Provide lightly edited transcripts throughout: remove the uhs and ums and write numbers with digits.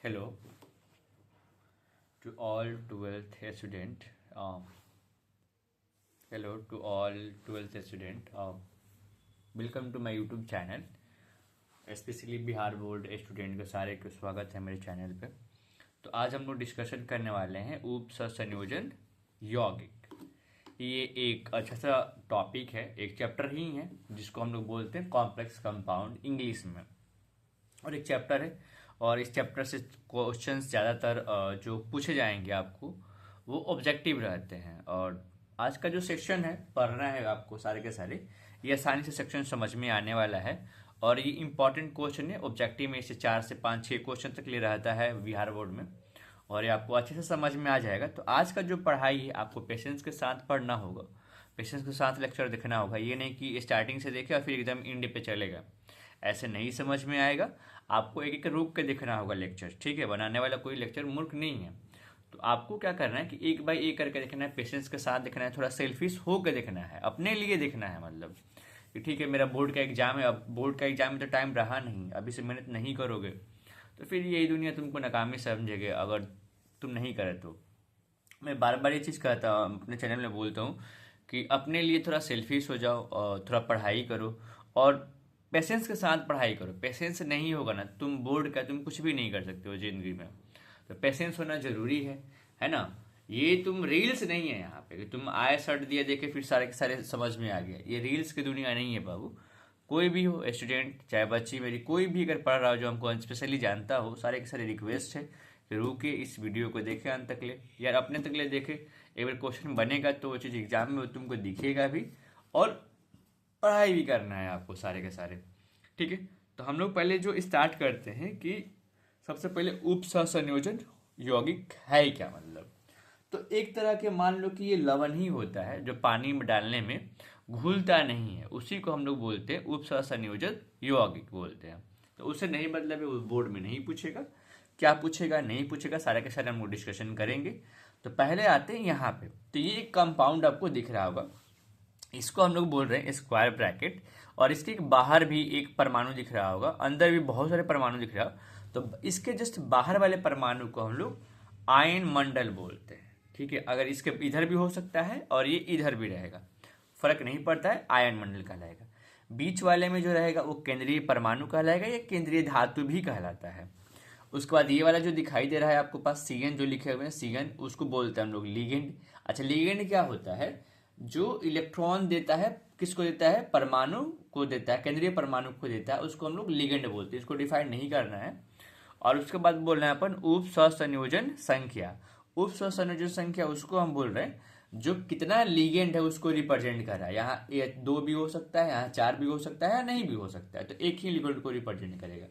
Hello to all 12th student. Hello to all 12th student. Welcome to my YouTube channel. Specially Bihar board student के सारे को स्वागत है मेरे चैनल पे। तो आज हम लोग डिस्कशन करने वाले हैं उपसंयोजन यौगिक। ये एक अच्छा सा टॉपिक है, एक चैप्टर ही है जिसको हम लोग बोलते हैं कॉम्प्लेक्स कंपाउंड इंग्लिश में, और एक चैप्टर है। और इस चैप्टर से क्वेश्चंस ज़्यादातर जो पूछे जाएंगे आपको वो ऑब्जेक्टिव रहते हैं। और आज का जो सेक्शन है पढ़ना है आपको सारे के सारे, ये आसानी से सेक्शन समझ में आने वाला है। और ये इंपॉर्टेंट क्वेश्चन है, ऑब्जेक्टिव में इसे 4 से 5-6 क्वेश्चन तक ले रहता है बिहार बोर्ड में, और ये आपको अच्छे से समझ में आ जाएगा। तो आज का जो पढ़ाई है आपको पेशेंस के साथ पढ़ना होगा, पेशेंस के साथ लेक्चर देखना होगा। ये नहीं कि स्टार्टिंग से देखे और फिर एकदम एंड पे चलेगा, ऐसे नहीं समझ में आएगा। आपको एक एक रुक के देखना होगा लेक्चर, ठीक है। बनाने वाला कोई लेक्चर मूर्ख नहीं है। तो आपको क्या करना है कि एक बाय एक करके देखना है, पेशेंस के साथ देखना है, थोड़ा सेल्फिश होकर देखना है, अपने लिए देखना है। मतलब कि ठीक है मेरा बोर्ड का एग्जाम है, अब बोर्ड का एग्जाम में तो टाइम रहा नहीं, अभी से मेहनत नहीं करोगे तो फिर यही दुनिया तुमको नाकामी समझेगी अगर तुम नहीं करे तो। मैं बार बार ये चीज़ कहता हूँ, अपने चैनल में बोलता हूँ कि अपने लिए थोड़ा सेल्फिश हो जाओ और थोड़ा पढ़ाई करो, और पेशेंस के साथ पढ़ाई करो। पेशेंस नहीं होगा ना तुम बोर्ड का तुम कुछ भी नहीं कर सकते हो ज़िंदगी में। तो पेशेंस होना जरूरी है ना। ये तुम रील्स नहीं है यहाँ पे कि तुम आए शर्ट दिया देखे फिर सारे के सारे समझ में आ गया। ये रील्स की दुनिया नहीं है बाबू। कोई भी हो स्टूडेंट, चाहे बच्ची मेरी कोई भी अगर पढ़ रहा हो जो हमको स्पेशली जानता हो, सारे के सारे रिक्वेस्ट है कि रुके इस वीडियो को देखे अंत तक ले, यार अपने तक ले देखे। एक बार क्वेश्चन बनेगा तो वो चीज़ एग्जाम में वो तुमको दिखेगा भी, और पढ़ाई भी करना है आपको सारे के सारे, ठीक है। तो हम लोग पहले जो स्टार्ट करते हैं कि सबसे पहले उपसंयोजन यौगिक है क्या। मतलब तो एक तरह के मान लो कि ये लवण ही होता है जो पानी में डालने में घुलता नहीं है, उसी को हम लोग बोलते हैं उपसंयोजन यौगिक बोलते हैं। तो उससे नहीं मतलब है, उस बोर्ड में नहीं पूछेगा, क्या पूछेगा नहीं पूछेगा सारे के सारे हम लोग डिस्कशन करेंगे। तो पहले आते हैं यहाँ पे। तो ये एक कंपाउंड आपको दिख रहा होगा, इसको हम लोग बोल रहे हैं स्क्वायर ब्रैकेट, और इसके बाहर भी एक परमाणु दिख रहा होगा, अंदर भी बहुत सारे परमाणु दिख रहा हो। तो इसके जस्ट बाहर वाले परमाणु को हम लोग आयन मंडल बोलते हैं, ठीक है। अगर इसके इधर भी हो सकता है और ये इधर भी रहेगा, फर्क नहीं पड़ता है, आयन मंडल कहलाएगा। बीच वाले में जो रहेगा वो केंद्रीय परमाणु कहलाएगा, या केंद्रीय धातु भी कहलाता है। उसके बाद ये वाला जो दिखाई दे रहा है आपको पास सीएन जो लिखे हुए हैं, सीएन, उसको बोलते हैं हम लोग लिगेंड। अच्छा, लिगेंड क्या होता है? जो इलेक्ट्रॉन देता है, किसको देता है? परमाणु को देता है, केंद्रीय परमाणु को देता है, उसको हम लोग लिगेंड बोलते हैं। इसको डिफाइन नहीं करना है। और उसके बाद बोल रहे हैं अपन उप सहसंयोजन संख्या। उप सहसंयोजन संख्या उसको हम बोल रहे हैं जो कितना लिगेंड है उसको रिप्रेजेंट कर रहा है। यहाँ ये 2 भी हो सकता है, यहाँ 4 भी हो सकता है, या नहीं भी हो सकता है, तो एक ही लिगेंड को रिप्रेजेंट करेगा।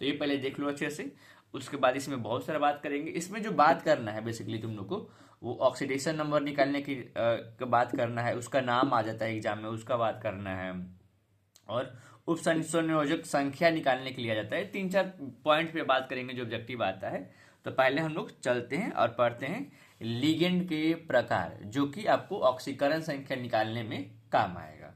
तो ये पहले देख लो अच्छे से। उसके बाद इसमें बहुत सारा बात करेंगे। इसमें जो बात करना है बेसिकली तुम लोग को, वो ऑक्सीडेशन नंबर निकालने की बात करना है, उसका नाम आ जाता है एग्जाम में, उसका बात करना है। और उपसंयोजक संख्या निकालने के लिए आ जाता है। 3-4 पॉइंट पे बात करेंगे जो ऑब्जेक्टिव आता है। तो पहले हम लोग चलते हैं और पढ़ते हैं लिगेंड के प्रकार, जो कि आपको ऑक्सीकरण संख्या निकालने में काम आएगा।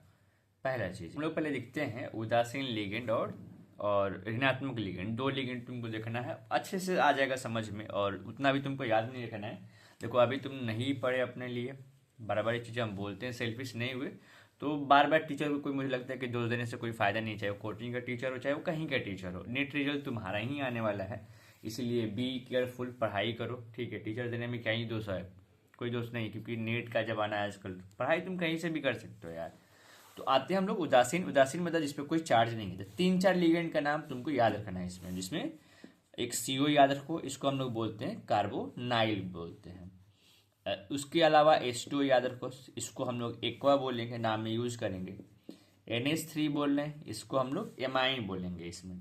पहला चीज हम लोग पहले लिखते हैं उदासीन लिगेंड और ऋणात्मक लिगेंड। 2 लिगेंड तुमको देखना है, अच्छे से आ जाएगा समझ में, और उतना भी तुमको याद नहीं रखना है। देखो अभी तुम नहीं पढ़े अपने लिए, बार बार ये चीज़ें हम बोलते हैं, सेल्फिश नहीं हुए तो बार बार टीचर को कोई, मुझे लगता है कि दोष देने से कोई फायदा नहीं, चाहे वो कोचिंग का टीचर हो चाहे वो कहीं का टीचर हो। नेट रिजल्ट तुम्हारा ही आने वाला है, इसलिए बी केयरफुल, पढ़ाई करो, ठीक है। टीचर देने में क्या ही दोष है, कोई दोष नहीं, क्योंकि नेट का जमाना है आजकल, पढ़ाई तुम कहीं से भी कर सकते हो यार। तो आते हैं हम लोग उदासीन। उदासीन मतलब जिसपे कोई चार्ज नहीं है। 3-4 लिगेंड का नाम तुमको याद रखना है इसमें, जिसमें एक CO याद रखो, इसको हम लोग बोलते हैं कार्बोनाइल बोलते हैं। उसके अलावा H2 याद रखो, इसको हम लोग एक्वा बोलेंगे, नाम में यूज करेंगे। NH3 बोल रहे हैं, इसको हम लोग एमाइन बोलेंगे इसमें।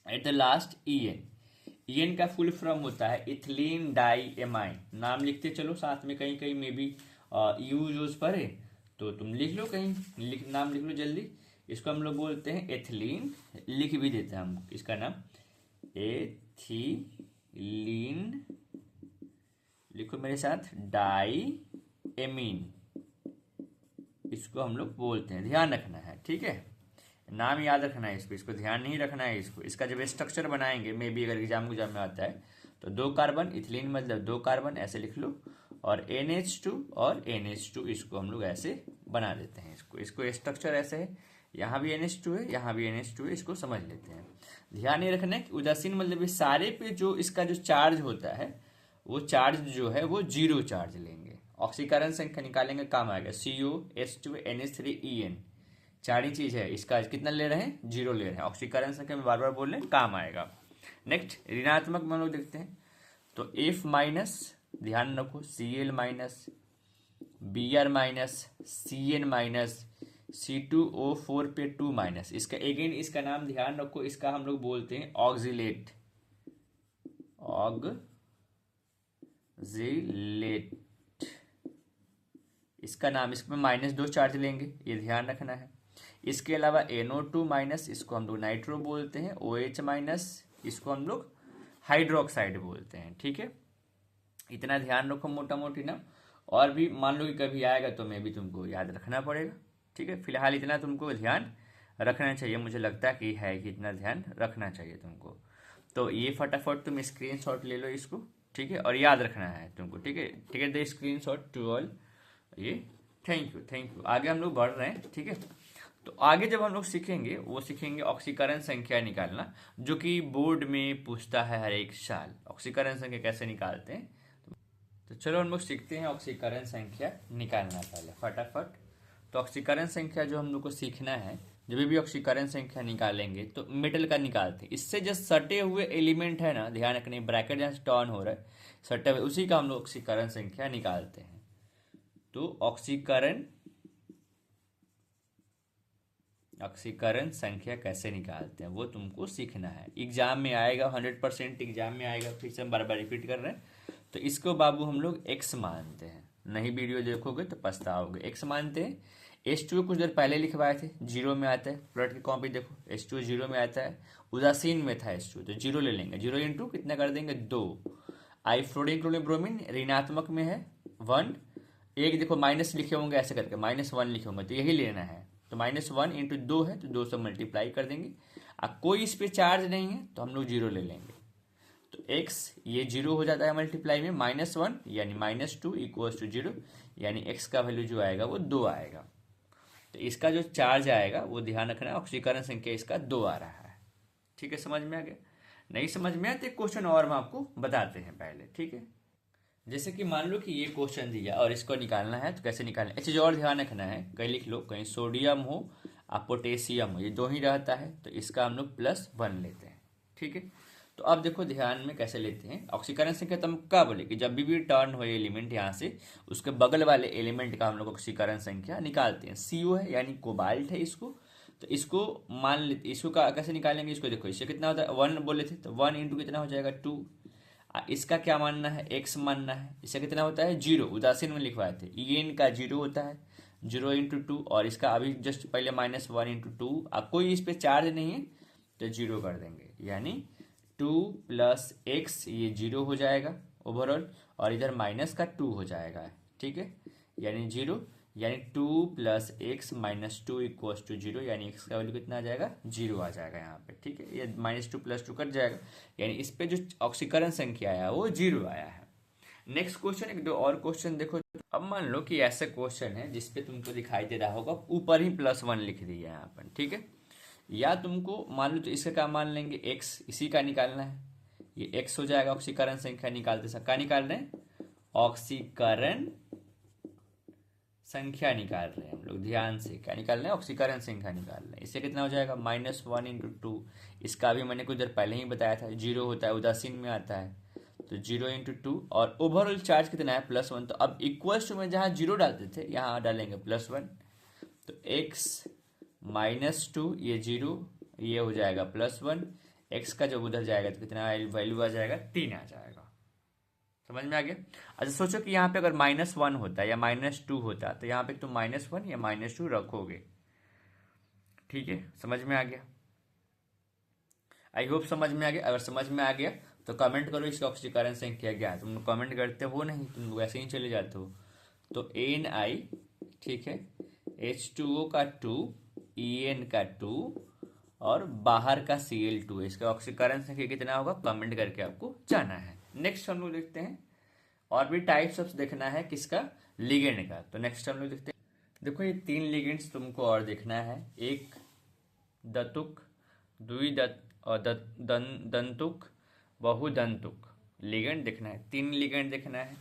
At the last EN। EN का फुल फॉर्म होता है इथिलीन डाई एमाइन। नाम लिखते चलो साथ में, कहीं कहीं में भी यूज पर है तो तुम लिख लो, कहीं नाम लिख लो जल्दी। इसको हम लोग बोलते हैं एथिलीन, लिख भी देते हैं हम इसका नाम एथिलीन, लिखो मेरे साथ, डाई एमीन, इसको हम लोग बोलते हैं, ध्यान रखना है, ठीक है। नाम याद रखना है इसको ध्यान नहीं रखना है इसको। इसका जब स्ट्रक्चर बनाएंगे, मे बी अगर एग्जाम में आता है तो 2 कार्बन, इथिलीन मतलब 2 कार्बन ऐसे लिख लो, और NH2 और NH2 इसको हम लोग ऐसे बना देते हैं। इसको स्ट्रक्चर ऐसे है, यहाँ भी NH2 है, यहाँ भी NH2 है, इसको समझ लेते हैं। ध्यान ये रखना है कि उदासीन मतलब सारे पे जो इसका जो चार्ज होता है वो चार्ज जो है वो 0 चार्ज लेंगे। ऑक्सीकरण संख्या निकालेंगे, काम आएगा COH2NH3EN, 4 ही चीज है। इसका कितना ले रहे हैं? 0 ले रहे हैं। ऑक्सीकरण संख्या में बार बार बोल रहे हैं, काम आएगा। नेक्स्ट ऋणात्मक में हम लोग देखते हैं, तो F माइनस, ध्यान रखो, Cl minus, Br minus, Cn minus, C2O4 पे 2 माइनस। इसका अगेन इसका नाम ध्यान रखो, इसका हम लोग बोलते हैं ऑक्जिलेट। इसका नाम, इसमें -2 चार्ज लेंगे, ये ध्यान रखना है। इसके अलावा NO2 माइनस, इसको हम लोग नाइट्रो बोलते हैं। OH माइनस, इसको हम लोग हाइड्रोक्साइड बोलते हैं। ठीक है, इतना ध्यान रखो मोटा मोटी ना। और भी मान लो कि कभी आएगा तो मैं भी तुमको याद रखना पड़ेगा। ठीक है, फिलहाल इतना तुमको ध्यान रखना चाहिए, मुझे लगता कि है कि इतना ध्यान रखना चाहिए तुमको। तो ये फटाफट तुम स्क्रीनशॉट ले लो इसको, ठीक है, और याद रखना है तुमको। ठीक है, ठीक है, द स्क्रीनशॉट टू ऑल ये। Thank you. आगे हम लोग बढ़ रहे हैं। ठीक है, तो आगे जब हम लोग सीखेंगे वो सीखेंगे ऑक्सीकरण संख्या निकालना, जो कि बोर्ड में पूछता है हर एक साल। ऑक्सीकरण संख्या कैसे निकालते हैं, तो चलो हम लोग सीखते हैं ऑक्सीकरण संख्या निकालना पहले फटाफट। तो ऑक्सीकरण संख्या जो हम लोग को सीखना है, जब भी ऑक्सीकरण संख्या निकालेंगे तो मेटल का निकालते हैं। इससे जो सटे हुए एलिमेंट है ना, ध्यान रखने, ब्रैकेट जहाँ से टर्न हो रहा है सटे हुए, उसी का हम लोग ऑक्सीकरण संख्या निकालते हैं। तो ऑक्सीकरण संख्या कैसे निकालते हैं वो तुमको सीखना है। एग्जाम में आएगा, 100% एग्जाम में आएगा, फिर से हम बार बार रिपीट कर रहे हैं। तो इसको बाबू हम लोग x मानते हैं, नहीं वीडियो देखोगे तो पछताओगे। x मानते हैं। H2 कुछ देर पहले लिखवाए थे, 0 में आता है। प्लॉट की कॉपी देखो, H2 0 में आता है, उदासीन में था H2, तो 0 ले लेंगे। 0 इंटू कितना कर देंगे? 2। आइफ्लोरीन क्लोरीन ब्रोमीन ऋणात्मक में है 1, एक देखो माइनस लिखे होंगे ऐसे करके, -1 लिखे होंगे, तो यही लेना है। तो -1 इंटू 2 है, तो 2 से मल्टीप्लाई कर देंगे। अब कोई इस पे चार्ज नहीं है तो हम लोग 0 ले लेंगे। तो x ये 0 हो जाता है मल्टीप्लाई में, -1 यानी -2 इक्वल्स टू 0, यानी x का वैल्यू जो आएगा वो 2 आएगा। तो इसका जो चार्ज आएगा वो ध्यान रखना, ऑक्सीकरण संख्या इसका 2 आ रहा है। ठीक है, समझ में आ गया? नहीं समझ में आया तो एक क्वेश्चन और हम आपको बताते हैं पहले। ठीक है, जैसे कि मान लो कि ये क्वेश्चन दिया और इसको निकालना है, तो कैसे निकालना है? एक चीज और ध्यान रखना है, कहीं लिख लो, कहीं सोडियम हो और पोटेशियम हो, ये 2 ही रहता है, तो इसका हम लोग +1 लेते हैं। ठीक है, तो अब देखो ध्यान में कैसे लेते हैं ऑक्सीकरण संख्या। तुम क्या बोले कि जब भी टर्न हो एलिमेंट यहाँ से, उसके बगल वाले एलिमेंट का हम लोग ऑक्सीकरण संख्या निकालते हैं। CO है यानी कोबाल्ट है इसको, तो इसको मान लेते, इसको कैसे निकालेंगे? इसको देखो, इससे कितना होता है? 1 बोले थे, तो 1 इंटू कितना हो जाएगा? 2। इसका क्या मानना है? x मानना है। इसका कितना होता है? 0, उदासीन में लिखवाए थे। EN का 0 होता है, 0 इंटू 2, और इसका अभी जस्ट पहले -1 इंटू 2। अब कोई इस पे चार्ज नहीं है तो 0 कर देंगे, यानी 2 + x, ये 0 हो जाएगा ओवरऑल, और इधर माइनस का 2 हो जाएगा। ठीक है, यानी 0, यानी 2 + x - 2 इक्वल्स टू 0, यानी x का वैल्यू कितना आ जाएगा? 0 आ जाएगा यहाँ पे। ठीक है, ये -2 + 2 कट जाएगा, यानी इस पे जो ऑक्सीकरण संख्या आया वो 0 आया है। नेक्स्ट क्वेश्चन, एक दो और क्वेश्चन देखो। अब मान लो कि ऐसा क्वेश्चन है जिसपे तुमको दिखाई दे रहा होगा ऊपर ही +1 लिख दिया है यहाँ पर। ठीक है, या तुमको मान लो तो इसका क्या मान लेंगे? x, इसी का निकालना है, ये x हो जाएगा। ऑक्सीकरण संख्या निकालते समय क्या निकाल रहे हैं? ऑक्सीकरण संख्या निकाल रहे हैं हम लोग, ध्यान से क्या निकाल रहे हैं? ऑक्सीकरण संख्या निकाल रहे हैं। इससे कितना हो जाएगा? -1 इंटू 2। इसका भी मैंने कुछ देर पहले ही बताया था, 0 होता है, उदासीन में आता है, तो 0 इंटू 2, और ओवरऑल चार्ज कितना है? +1। तो अब इक्वल्स टू में जहाँ 0 डालते थे यहाँ डालेंगे +1, तो x -2, ये 0, ये हो जाएगा +1। x का जब उधर जाएगा तो कितना वैल्यू आ जाएगा? 3 आ जाएगा। समझ में आ गया? अच्छा सोचो कि यहाँ पे अगर -1 होता या -2 होता, तो यहाँ पे तुम -1 या -2 रखोगे। ठीक है, समझ में आ गया? आई होप समझ में आ गया। अगर समझ में आ गया तो कमेंट करो इसका ऑक्सीकरण संख्या क्या है। तुम लोग कमेंट करते हो नहीं, तुम लोग ऐसे ही चले जाते हो। तो Na, ठीक है, H2O का 2 En का 2 और बाहर का Cl2 है। इसका ऑक्सीकरण संख्या कितना होगा कमेंट करके आपको जाना है। नेक्स्ट हम लोग देखते हैं, और भी टाइप्स ऑफ देखना है किसका, लिगेंड का। तो नेक्स्ट हम लोग देखते हैं, देखो ये 3 लिगेंड्स तुमको और देखना है, एक दतुक, दंतुक, बहुदंतुक लिगेंड देखना है। 3 लिगेंड देखना है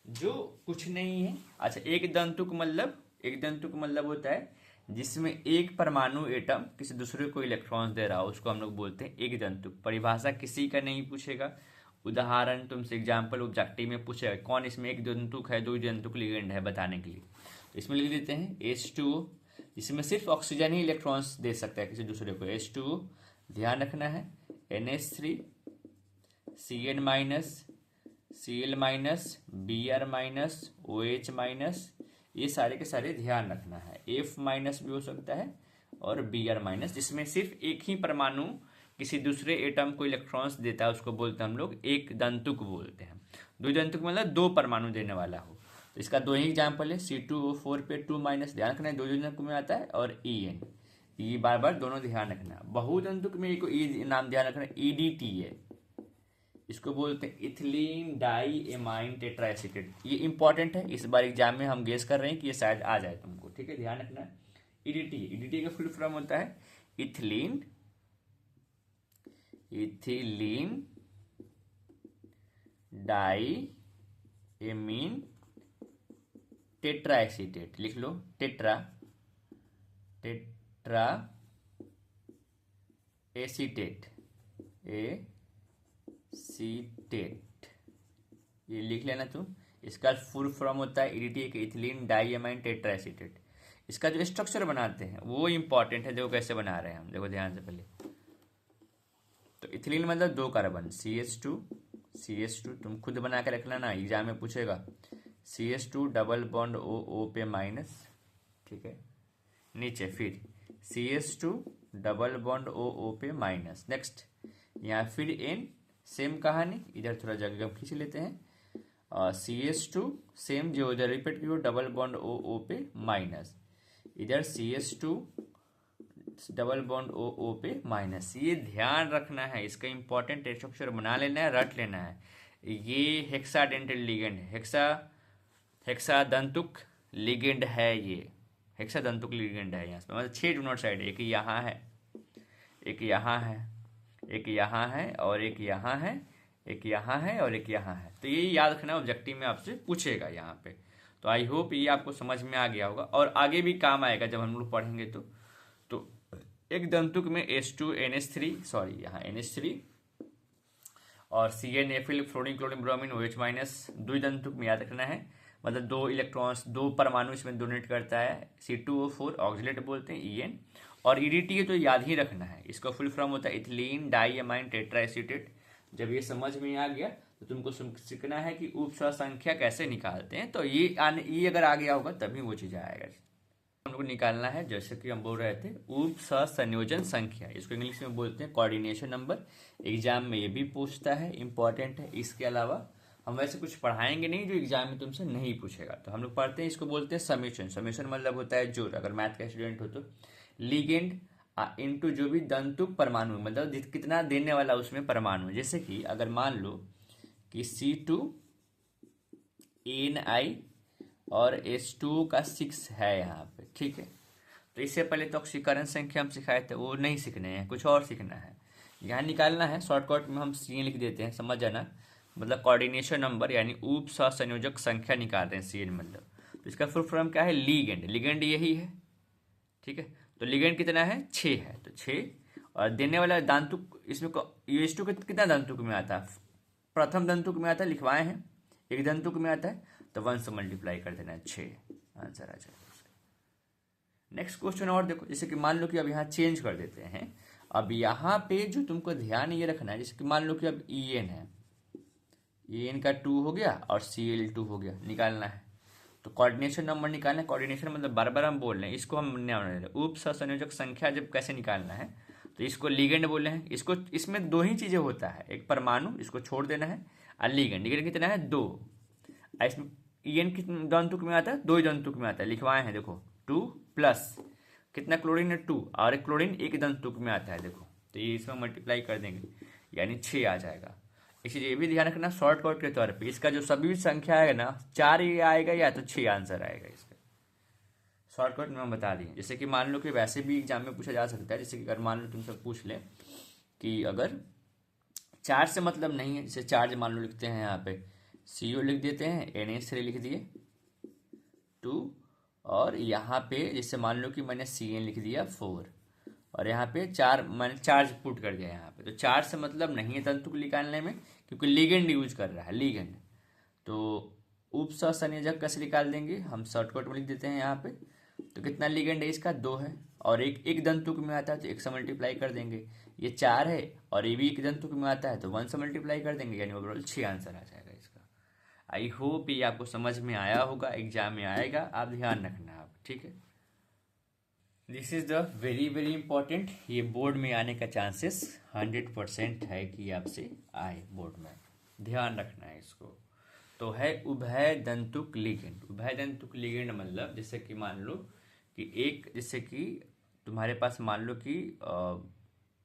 जो कुछ नहीं है। अच्छा, एक दंतुक मतलब होता है जिसमें एक परमाणु एटम किसी दूसरे को इलेक्ट्रॉन्स दे रहा हो, उसको हम लोग बोलते हैं एक दंतुक। परिभाषा किसी का नहीं पूछेगा, उदाहरण तुमसे एग्जाम्पल ऑब्जेक्टिव में पूछेगा कौन इसमें एक दंतुक है, 2 दंतुक लिगेंड है बताने के लिए। तो इसमें लिख देते हैं H2O, इसमें सिर्फ ऑक्सीजन ही इलेक्ट्रॉन्स दे सकता है किसी दूसरे को, H2O। ध्यान रखना है NH3, Cn minus, Cl minus, Br minus, OH minus, ये सारे के सारे ध्यान रखना है। F माइनस भी हो सकता है और Br माइनस, जिसमें सिर्फ एक ही परमाणु किसी दूसरे एटम को इलेक्ट्रॉन्स देता है उसको बोलते हैं हम लोग एक दंतुक बोलते हैं। 2 दंतुक मतलब 2 परमाणु देने वाला हो। तो इसका 2 ही एग्जाम्पल है, C2O4 पे 2 माइनस, ध्यान रखना है 2 दंतुक में आता है, और En, ये बार बार दोनों ध्यान रखना। बहुदंतुक में एक नाम ध्यान रखना, EDT है, इसको बोलते हैं इथिलीन डाई एमाइन टेट्राएसिटेट। ये इंपॉर्टेंट है, इस बार एग्जाम में हम गेस कर रहे हैं कि ये शायद आ जाए तुमको, ठीक है, ध्यान रखना। ईडीटी का फुल फॉर्म होता है इथिलीन डाई एमीन टेट्राएसिटेट, लिख लो टेट्रा एसीटेट, ये लिख लेना तुम। इसका फुल फॉर्म होता है ईडीटी, इथिलीन डाइएमाइन टेट्राएसिटेट। इसका जो स्ट्रक्चर बनाते हैं वो इंपॉर्टेंट है, देखो कैसे बना रहे हैं हम, देखो ध्यान से पहले। तो इथिलीन मतलब 2 कार्बन, CH2 तुम खुद बना के रखना ना, एग्जाम में पूछेगा। CH2 डबल बॉन्ड O पे माइनस, ठीक है, नीचे फिर CH2 डबल बॉन्ड O पे माइनस। नेक्स्ट यहाँ फिर N, सेम कहानी, इधर थोड़ा जगह हम खींच लेते हैं, CH2 सेम जो उधर रिपीट की डबल बॉन्ड O पे माइनस, इधर CH2 डबल बॉन्ड O पे माइनस। ये ध्यान रखना है, इसका इंपॉर्टेंट स्ट्रक्चर बना लेना है, रट लेना है। ये हेक्साडेंटल लिगेंड, हेक्सा दंतुक लिगेंड है, ये हेक्सा दंतुक लिगेंड है। यहाँ मतलब 6 डोनट साइड, एक यहाँ है, एक यहाँ है, एक यहाँ है, और एक यहाँ है, एक यहाँ है, और एक यहाँ है। तो ये याद रखना, ऑब्जेक्टिव में आपसे पूछेगा यहाँ पे। तो आई होप ये आपको समझ में आ गया होगा और आगे भी काम आएगा जब हम लोग पढ़ेंगे। तो एक दंतुक में H2NH3, सॉरी यहाँ NH3 और CnFl fluorine chlorine bromine OH minus, द्विदंतुक में याद रखना है, मतलब 2 इलेक्ट्रॉन्स, 2 परमाणु इसमें डोनेट करता है। C2O4 ऑक्सिलेट बोलते हैं En, और EDT तो याद ही रखना है, इसका फुल फॉर्म होता है इथिलीन डाइएमाइन टेट्राएसिटेट। जब ये समझ में आ गया तो तुमको सीखना है कि उप संख्या कैसे निकालते हैं। तो ये अगर आ गया होगा तभी वो चीज़ आएगा। हमको निकालना है, जैसे कि हम बोल रहे थे, उप संयोजन संख्या, इसको इंग्लिश में बोलते हैं कोऑर्डिनेशन नंबर। एग्जाम में ये भी पूछता है, इंपॉर्टेंट है। इसके अलावा हम वैसे कुछ पढ़ाएंगे नहीं जो एग्जाम में तुमसे नहीं पूछेगा। तो हम लोग पढ़ते हैं, इसको बोलते हैं समेशन मतलब होता है जोड़, अगर मैथ का स्टूडेंट हो तो। लिगेंड इनटू जो भी दंतुक परमाणु, मतलब कितना देने वाला उसमें परमाणु, जैसे कि अगर मान लो कि C2Ni और H2O का 6 है यहाँ पे, ठीक है। तो इससे पहले तो ऑक्सीकरण संख्या हम सिखाए थे, वो नहीं सीखने हैं, कुछ और सीखना है। यहाँ निकालना है, शॉर्टकट में हम CN लिख देते हैं, समझ जाना, मतलब कोऑर्डिनेशन नंबर यानी उप संयोजक संख्या निकालते हैं CN मतलब। तो इसका फुल फॉर्म क्या है, लिगेंड यही है, ठीक है। तो लिगेंड कितना है, 6 है, तो 6, और देने वाला दांतुक इसमें H2 कितना दांतुक में आता है, प्रथम दंतुक में आता है, लिखवाए हैं, एक दंतुक में आता है, तो 1 से मल्टीप्लाई कर देना है, 6 आंसर आ जाएगा। नेक्स्ट क्वेश्चन और देखो, जैसे कि मान लो कि अब यहाँ चेंज कर देते हैं। अब यहाँ पे जो तुमको ध्यान ये रखना है, जैसे कि मान लो कि अब En है, En का 2 हो गया और Cl2 हो गया, निकालना है। तो कोऑर्डिनेशन नंबर निकालना है, कोऑर्डिनेशन मतलब बार बार हम बोल रहे हैं, इसको हम उप संयोजक संख्या जब कैसे निकालना है, तो इसको लिगेंड बोले हैं। इसको इसमें 2 ही चीज़ें होता है, एक परमाणु, इसको छोड़ देना है, और लिगेंड कितना है, 2। इसमें En कितने दंतुक में आता है, 2 दंतुक में आता है, लिखवाए हैं देखो, 2 प्लस कितना क्लोरीन है 2, और एक क्लोरीन एक दंतुक में आता है देखो, तो ये इसमें मल्टीप्लाई कर देंगे यानी 6 आ जाएगा। इसलिए ये भी ध्यान रखना शॉर्टकट के तौर पे इसका जो सभी संख्या आएगा ना 4 ये आएगा या तो 6 आंसर आएगा इसका। शॉर्टकट में हम बता दिए। जैसे कि मान लो कि वैसे भी एग्जाम में पूछा जा सकता है, जैसे कि अगर मान लो तुमसे पूछ ले कि अगर 4 से मतलब नहीं है, जैसे चार्ज मान लो लिखते हैं यहाँ पे CO लिख देते हैं, NH3 लिख दिए 2, और यहाँ पे जैसे मान लो कि मैंने CN लिख दिया 4, और यहाँ पे 4 मैंने चार्ज पुट कर दिया यहाँ पे, तो 4 से मतलब नहीं है तंतु को निकालने में, क्योंकि लिगेंड यूज कर रहा है लिगेंड। तो उपसंयोजक कैसे निकाल देंगे, हम शॉर्टकट में लिख देते हैं यहाँ पे। तो कितना लिगेंड है इसका 2 है, और एक दंतुक में आता है तो 1 से मल्टीप्लाई कर देंगे। ये 4 है और ये भी एक दंतुक में आता है तो 1 से मल्टीप्लाई कर देंगे, यानी ओवरऑल 6 आंसर आ जाएगा इसका। आई होप ये आपको समझ में आया होगा, एग्जाम में आएगा, आप ध्यान रखना आप, ठीक है। This is the very very important, ये बोर्ड में आने का चांसेस 100% है कि आपसे आए बोर्ड में, ध्यान रखना है इसको। तो है उभय दंतुक लिगेंड। उभय दंतुक लिगेंड मतलब जैसे कि मान लो कि एक, जैसे कि तुम्हारे पास मान लो कि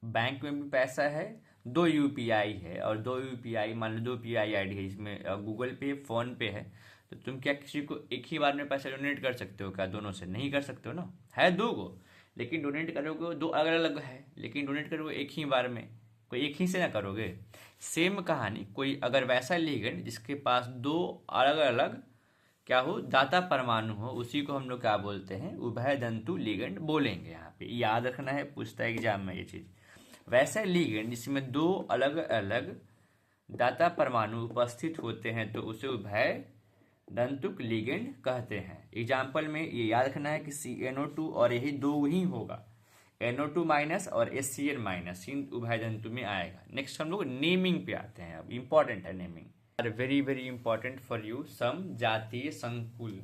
बैंक में भी पैसा है, 2 UPI है, और 2 UPI मान लो 2 PI ID है, इसमें गूगल पे फोन पे है, तो तुम क्या किसी को एक ही बार में पैसा डोनेट कर सकते हो क्या? दोनों से नहीं कर सकते हो ना, है 2 को, लेकिन डोनेट करोगे 2 अलग अलग है, लेकिन डोनेट करोगे एक ही बार में, कोई एक ही से ना करोगे। सेम कहानी, कोई अगर वैसा लिगेंड जिसके पास 2 अलग अलग क्या हो दाता परमाणु हो, उसी को हम लोग क्या बोलते हैं, उभय दंतु लिगेंड बोलेंगे। यहाँ पे याद रखना है, पूछता है एग्जाम में ये चीज। वैसा लिगेंड जिसमें 2 अलग अलग दाता परमाणु उपस्थित होते हैं तो उसे उभय दंतुक लिगेंड कहते हैं। एग्जाम्पल में ये याद रखना है कि CnO2 और यही 2 ही होगा, NO2 माइनस और HCl माइनस, इन उभय दंतु में आएगा। नेक्स्ट हम लोग नेमिंग पे आते हैं, अब इंपॉर्टेंट है naming, very very important for you. समजातीय संकुल।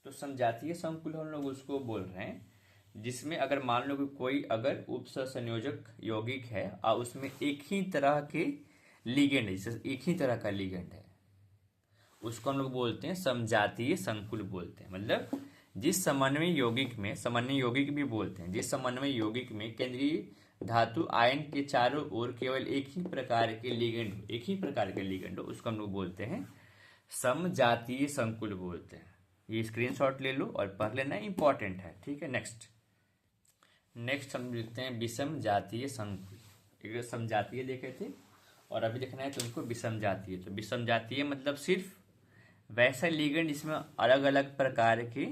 तो समजातीय संकुल हम लोग उसको बोल रहे हैं जिसमें अगर मान लो कि कोई अगर उपसंयोजक यौगिक है और उसमें एक ही तरह के लिगेंड है, जैसे एक ही तरह का लिगेंड है, उसको हम लोग बोलते हैं समजातीय संकुल बोलते हैं। मतलब जिस समन्वय यौगिक में, समन्वय यौगिक भी बोलते हैं, जिस समन्वय यौगिक में केंद्रीय धातु आयन के चारों ओर केवल एक ही प्रकार के लिगेंड हो, उसको हम लोग बोलते हैं समजातीय संकुल बोलते हैं। ये स्क्रीनशॉट ले लो और पढ़ लेना, इंपॉर्टेंट है, ठीक है। नेक्स्ट हम लिखते हैं विषम जातीय संकुल। एक समजातीय देखे थे और अभी देखना है तुमको विषम जातीय। तो विषम जातीय मतलब सिर्फ वैसा लिगेंड जिसमें अलग अलग प्रकार के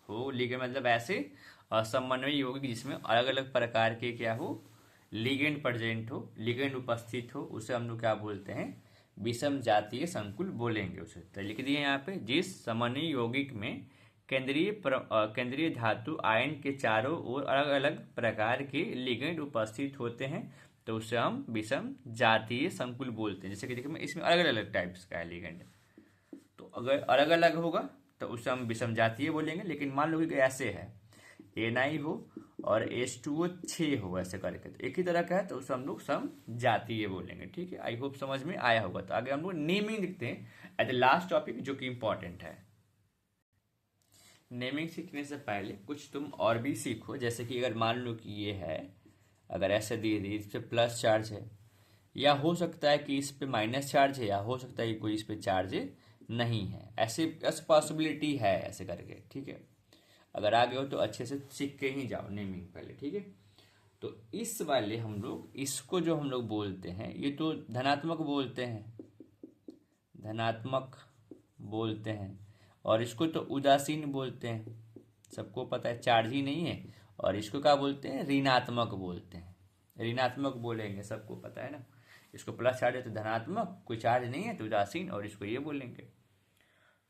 हो, लिगेंड मतलब ऐसे समन्वय यौगिक जिसमें अलग अलग प्रकार के क्या हो, लिगेंड प्रेजेंट हो, लिगेंड उपस्थित हो, उसे हम लोग क्या बोलते हैं, विषम जातीय संकुल बोलेंगे उसे। तो लिख दिए यहाँ पे, जिस समन्वय यौगिक में केंद्रीय धातु आयन के चारों ओर अलग अलग प्रकार के लिगेंड उपस्थित होते हैं तो उसे हम विषम जातीय संकुल बोलते हैं। जैसे कि देखिए इसमें अलग अलग टाइप्स का है लिगेंड, तो अगर अलग अलग होगा तो उसे हम विषम जातीय बोलेंगे। लेकिन मान लो कि ऐसे है Na हो और H2O 6 हो, ऐसे करके तो एक ही तरह का है तो उसे हम लोग सम जातीय बोलेंगे, ठीक है। आई होप समझ में आया होगा। तो आगे हम लोग नेमिंग लिखते हैं एट द लास्ट टॉपिक, जो कि इंपॉर्टेंट है। नेमिंग सीखने से पहले कुछ तुम और भी सीखो, जैसे कि अगर मान लो कि ये है, अगर ऐसे दिए दी, इस पर प्लस चार्ज है, या हो सकता है कि इस पे माइनस चार्ज है, या हो सकता है कि कोई इस पे चार्ज नहीं है, ऐसे पॉसिबिलिटी है ऐसे करके, ठीक है। अगर आगे हो तो अच्छे से सीख के ही जाओ नेमिंग पहले, ठीक है। तो इस वाले हम लोग, इसको जो हम लोग बोलते हैं, ये तो धनात्मक बोलते हैं, और इसको तो उदासीन बोलते हैं, सबको पता है, चार्ज ही नहीं है। और इसको क्या बोलते हैं, ऋणात्मक बोलते हैं, ऋणात्मक बोलेंगे, सबको पता है ना। इसको प्लस चार्ज है तो धनात्मक, कोई चार्ज नहीं है तो उदासीन, और इसको ये बोलेंगे।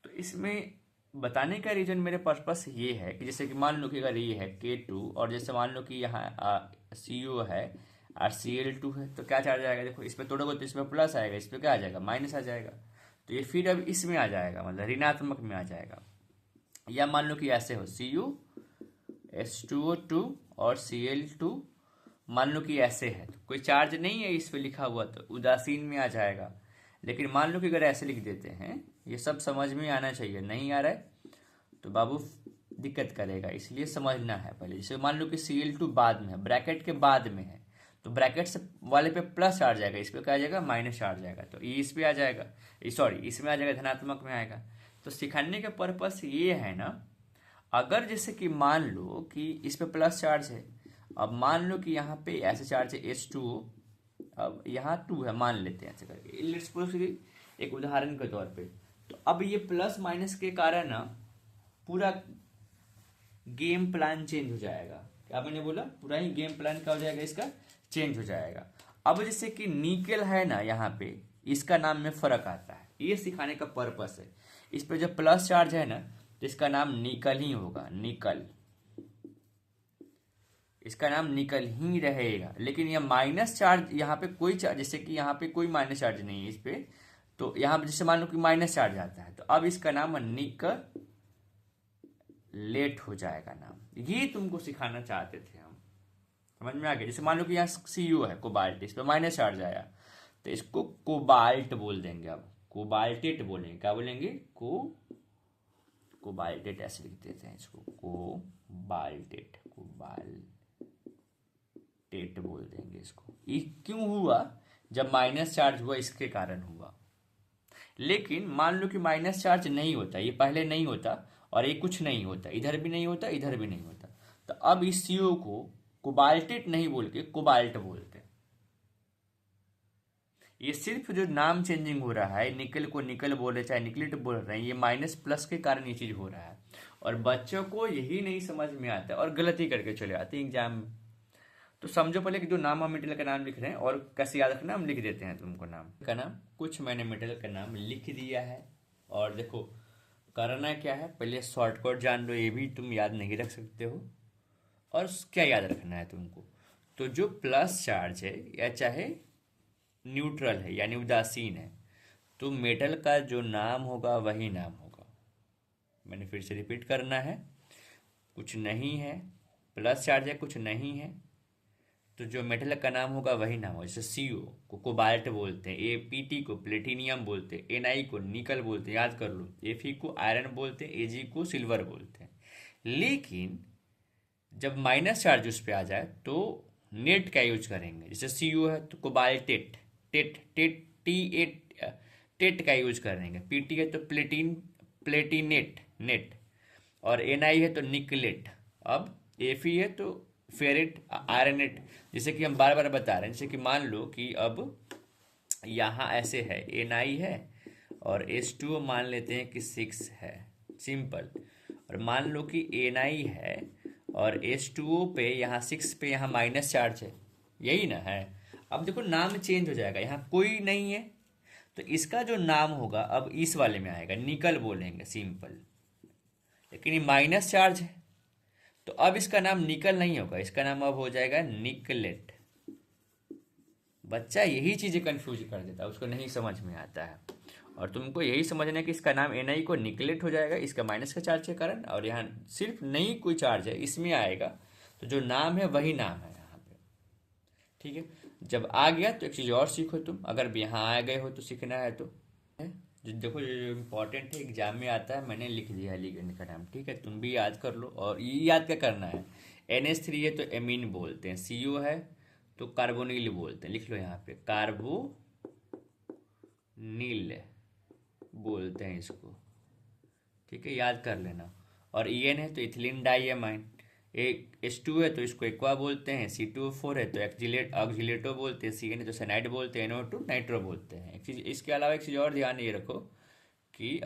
तो इसमें बताने का रीजन मेरे पर्पस ये है कि जैसे कि मान लो कि अगर ये है K2 और जैसे मान लो कि यहाँ CO है और Cl2 है, तो क्या चार्ज आएगा, देखो इस पर तोड़ोगे तो इसमें प्लस आएगा, इस पर क्या आ जाएगा, माइनस आ जाएगा। तो ये फिर अब इसमें आ जाएगा, मतलब ऋणात्मक में आ जाएगा। या मान लो कि ऐसे हो Cu H2O2 और Cl2, मान लो कि ऐसे है तो कोई चार्ज नहीं है इस पे लिखा हुआ, तो उदासीन में आ जाएगा। लेकिन मान लो कि अगर ऐसे लिख देते हैं, ये सब समझ में आना चाहिए, नहीं आ रहा है तो बाबू दिक्कत करेगा, इसलिए समझना है पहले। जैसे मान लो कि Cl2 बाद में है, ब्रैकेट के बाद में है, तो ब्रैकेट से वाले पे प्लस चार्ज आएगा, इस पे क्या आ जाएगा, माइनस चार्ज आएगा, तो ये इस पे आ जाएगा, सॉरी इसमें आ जाएगा, धनात्मक में आएगा। तो सिखाने का पर्पस ये है ना, अगर जैसे कि मान लो कि इस पे प्लस चार्ज है, अब मान लो कि यहाँ पे ऐसे चार्ज है H2O, अब यहाँ 2 है मान लेते हैं ऐसे करके, लेट्स सपोज एक उदाहरण के तौर पे। तो अब ये प्लस माइनस के कारण ना पूरा गेम प्लान चेंज हो जाएगा। क्या मैंने बोला, पूरा ही गेम प्लान क्या हो जाएगा, इसका चेंज हो जाएगा। अब जैसे कि निकल है ना, यहाँ पे इसका नाम में फर्क आता है, ये सिखाने का पर्पस है। इस पे जब प्लस चार्ज है ना, तो इसका नाम निकल ही होगा, निकल, इसका नाम निकल ही रहेगा। लेकिन यह माइनस चार्ज, यहाँ पे कोई चार्ज, जैसे कि यहाँ पे कोई माइनस चार्ज नहीं है इस पे, तो यहाँ पे जैसे मान लो कि माइनस चार्ज आता है, तो अब इसका नाम निकलेट हो जाएगा नाम। ये तुमको सिखाना चाहते थे हम, समझ में आ गया। जैसे मान लो कि यहाँ Cu है, कोबाल्ट, इस पे माइनस चार्ज आया, तो इसको कोबाल्ट बोल देंगे। अब कोबाल्टेट बोलेंगे, क्या बोलेंगे, कोबाल्टेट ऐसे लिख देते हैं इसको, कोबाल्टेट, कोबाल्टेट बोल देंगे इसको। ये क्यों हुआ, जब माइनस चार्ज हुआ इसके कारण हुआ। लेकिन मान लो कि माइनस चार्ज नहीं होता, ये पहले नहीं होता और ये कुछ नहीं होता, इधर भी नहीं होता, इधर भी नहीं होता, तो अब इस CO को कोबाल्टेट नहीं बोल के कोबाल्ट बोलते हैं। ये सिर्फ जो नाम चेंजिंग हो रहा है, निकल को निकल बोले चाहे निकलेट बोल रहे हैं, ये माइनस प्लस के कारण ये चीज हो रहा है। और बच्चों को यही नहीं समझ में आता और गलती करके चले आते हैं एग्जाम में। तो समझो पहले कि जो नाम हम मेटेरियल का नाम लिख रहे हैं, और कैसे याद रखना, हम लिख देते हैं तुमको नाम का नाम, कुछ मैंने मेटेरियल का नाम लिख दिया है। और देखो करना क्या है, पहले शॉर्टकट जान लो, ये भी तुम याद नहीं रख सकते हो। और क्या याद रखना है तुमको, तो जो प्लस चार्ज है या चाहे न्यूट्रल है यानी उदासीन है, तो मेटल का जो नाम होगा वही नाम होगा। मैंने फिर से रिपीट करना है, कुछ नहीं है, प्लस चार्ज है, कुछ नहीं है, तो जो मेटल का नाम होगा वही नाम होगा। जैसे CO को कोबाल्ट बोलते हैं, APT को प्लेटिनियम बोलते हैं, Na को निकल बोलते हैं, याद कर लो, Fe को आयरन बोलते हैं, Ag को सिल्वर बोलते हैं। लेकिन जब माइनस चार्ज उस पर आ जाए तो नेट का यूज करेंगे। जैसे CO है तो कोबाल्टेट, टेट का यूज करेंगे। PT है तो प्लेटिनेट नेट, और Na है तो निकलेट। अब Fe है तो फेरेट आयरनेट। जैसे कि हम बार बार बता रहे हैं, जैसे कि मान लो कि अब यहाँ ऐसे है, Na है और H2O मान लेते हैं कि 6 है, सिंपल। और मान लो कि Na है और H2O पे यहाँ 6 पे यहाँ माइनस चार्ज है, यही ना है। अब देखो नाम चेंज हो जाएगा, यहाँ कोई नहीं है तो इसका जो नाम होगा अब इस वाले में आएगा, निकल बोलेंगे सिंपल। लेकिन ये माइनस चार्ज है तो अब इसका नाम निकल नहीं होगा, इसका नाम अब हो जाएगा निकलेट। बच्चा यही चीजें कंफ्यूज कर देता है, उसको नहीं समझ में आता है। और तुमको यही समझना है कि इसका नाम Na को निकलेट हो जाएगा इसका माइनस का चार्ज के कारण, और यहाँ सिर्फ नहीं कोई चार्ज है इसमें आएगा, तो जो नाम है वही नाम है यहाँ पे। ठीक है, जब आ गया तो एक चीज और सीखो तुम, अगर यहाँ आ गए हो तो सीखना है तो जो देखो, जो इम्पोर्टेंट है एग्जाम में आता है, मैंने लिख दिया है लिगेंड का नाम, ठीक है, तुम भी याद कर लो। और ये याद क्या करना है, NH3 है तो एमीन बोलते हैं, CO है तो कार्बोनिल बोलते हैं, लिख लो यहाँ पे कार्बोनिल बोलते हैं इसको, ठीक है, याद कर लेना। और EN है तो इथिलीन डाइएमाइन, एक H2 है तो इसको एक्वा बोलते हैं, C2O4 है तो ऑक्जिलेटो बोलते हैं, CN है तो सेनाइड बोलते हैं, NO2 नाइट्रो बोलते हैं। एक चीज इसके अलावा एक चीज और ध्यान ये रखो कि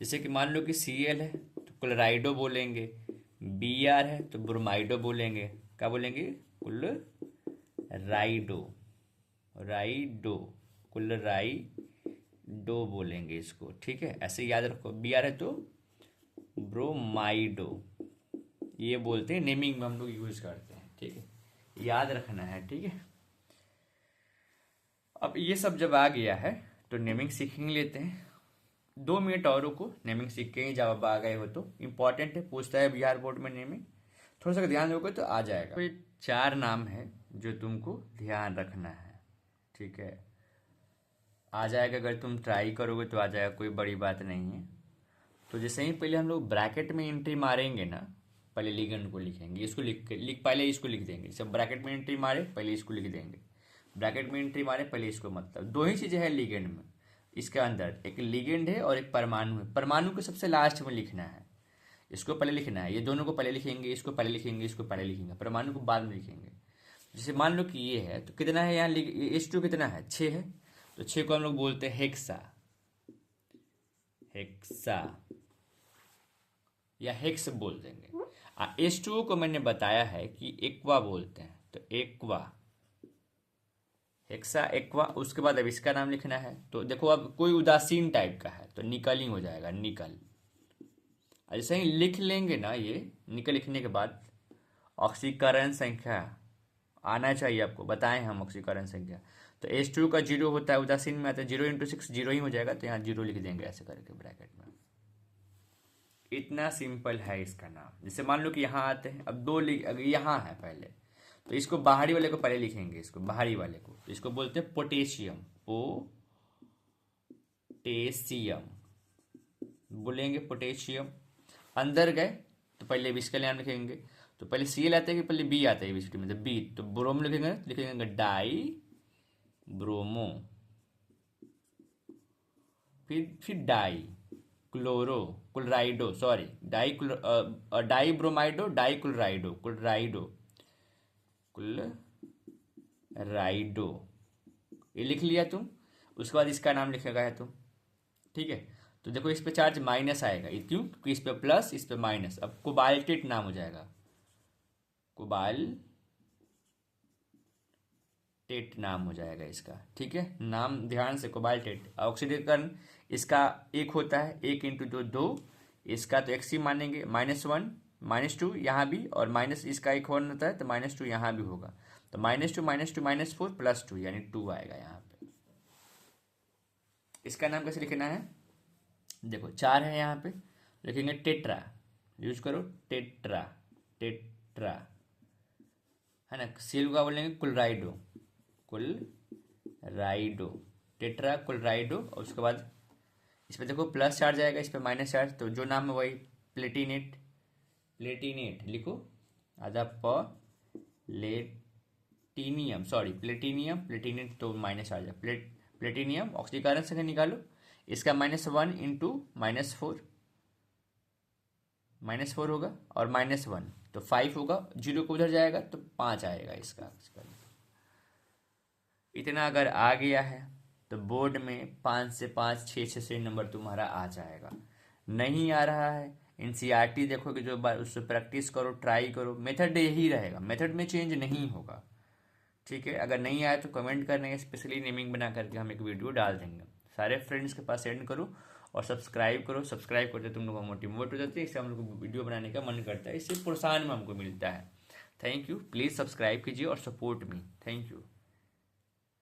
जैसे कि मान लो कि Cl है तो क्लोराइडो बोलेंगे, Br है तो ब्रोमाइडो बोलेंगे, क्या बोलेंगे, क्लोराइडो बोलेंगे इसको, ठीक है, ऐसे याद रखो। Br है तो ब्रोमाइडो, ये बोलते हैं, नेमिंग में हम लोग यूज करते हैं, ठीक है, याद रखना है, ठीक है। अब ये सब जब आ गया है तो नेमिंग सीखेंगे, लेते हैं 2 मिनट और को, नेमिंग सीख के ही जब आ गए हो तो इंपॉर्टेंट है, पूछता है बिहार बोर्ड में नेमिंग, थोड़ा सा ध्यान दोगे तो आ जाएगा। तो ये 4 नाम है जो तुमको ध्यान रखना है, ठीक है, आ जाएगा, अगर तुम ट्राई करोगे तो आ जाएगा, कोई बड़ी बात नहीं है। तो जैसे ही पहले हम लोग ब्रैकेट में एंट्री मारेंगे ना, पहले लिगेंड को लिखेंगे, इसको पहले इसको लिख देंगे। सब ब्रैकेट में एंट्री मारे पहले इसको लिख देंगे, ब्रैकेट में एंट्री मारे पहले इसको। मतलब दो ही चीज़ें हैं लिगेंड में, इसके अंदर एक लिगेंड है और एक परमाणु है। परमाणु को सबसे लास्ट में लिखना है, इसको पहले लिखना है। ये दोनों को पहले लिखेंगे, इसको पहले लिखेंगे, इसको पहले लिखेंगे, परमाणु को बाद में लिखेंगे। जैसे मान लो कि ये है तो कितना है यहाँ, H2 कितना है, 6 है। तो 6 को हम लोग बोलते हैं हेक्सा, हेक्सा या हेक्स बोल देंगे। H2O को मैंने बताया है कि एक्वा बोलते हैं, तो एक्वा, हेक्सा एक्वा। उसके बाद अब इसका नाम लिखना है। तो देखो अब कोई उदासीन टाइप का है तो निकल ही हो जाएगा, निकल। ऐसे ही लिख लेंगे ना, ये निकल लिखने के बाद ऑक्सीकरण संख्या आना चाहिए आपको, बताएं हम ऑक्सीकरण संख्या। तो H2 का 0 होता है, उदासीन में आता है 0 × 6 0 ही हो जाएगा। तो यहाँ 0 लिख देंगे ऐसे करके ब्रैकेट में। इतना सिंपल है इसका नाम। जैसे मान लो कि यहाँ आते हैं, अब अगर यहाँ है पहले, तो इसको बाहरी वाले को पहले लिखेंगे, इसको बाहरी वाले को। तो इसको बोलते हैं पोटेशियम, पोटेशियम बोलेंगे, पोटेशियम। अंदर गए तो पहले इसका नाम लिखेंगे। तो पहले Cl आता है कि पहले B आता है, एबीसीडी में, तो बी। तो ब्रोम लिखेंगे डाई ब्रोमो, फिर die chloro क्लोराइडो, sorry die ब्रोमाइडो, die क्लोराइडो, क्लोराइडो ये लिख लिया तुम। उसके बाद इसका नाम लिखेगा है तुम, ठीक है। तो देखो इस पे चार्ज माइनस आएगा, क्यों, क्योंकि इस पे प्लस इस पे माइनस। अब कोबाल्टेट नाम हो जाएगा, कोबाल्टेट नाम हो जाएगा इसका, ठीक है। नाम ध्यान से, कोबाल्टेट। ऑक्सीकरण इसका 1 होता है, 1 × 2 2, इसका तो x ही मानेंगे, -1 -2 यहाँ भी, और माइनस इसका 1 होता है तो -2 यहाँ भी होगा। तो -2 -2 -4 +2 यानी 2 आएगा यहाँ पे। इसका नाम कैसे लिखना है, देखो 4 है यहाँ पे, लिखेंगे टेट्रा, यूज करो टेट्रा, टेट्रा है ना। Cl का बोलेंगे क्लोराइडो, क्लोराइडो, टेट्रा क्लोराइडो। और उसके बाद इस पर देखो प्लस चार्ज आएगा, इस पर माइनस चार्ज। तो जो नाम है वही प्लेटिनेट, प्लेटिनेट लिखो, आधा प्लेटिनियम, सॉरी प्लेटिनियम, प्लेटिनेट तो माइनस चार्ज है, प्लेटिनियम। ऑक्सीकरण संख्या निकालो, इसका -1 × -4 होगा, और -1 तो 5 होगा, 0 को उधर जाएगा तो 5 आएगा इसका। इतना अगर आ गया है तो बोर्ड में 5 से 5 6 से नंबर तुम्हारा आ जाएगा। नहीं आ रहा है, NCERT देखो कि जो बार उससे प्रैक्टिस करो, ट्राई करो, मेथड यही रहेगा, मेथड में चेंज नहीं होगा, ठीक है। अगर नहीं आया तो कमेंट करने, स्पेशली नेमिंग बना करके हम एक वीडियो डाल देंगे, सारे फ्रेंड्स के पास सेंड करो और सब्सक्राइब करो। सब्सक्राइब करते तुम लोग मोटिवेट हो जाते हैं, इससे हम लोग को वीडियो बनाने का मन करता है, इससे प्रोत्साहन में हमको मिलता है। थैंक यू, प्लीज़ सब्सक्राइब कीजिए और सपोर्ट मी, थैंक यू।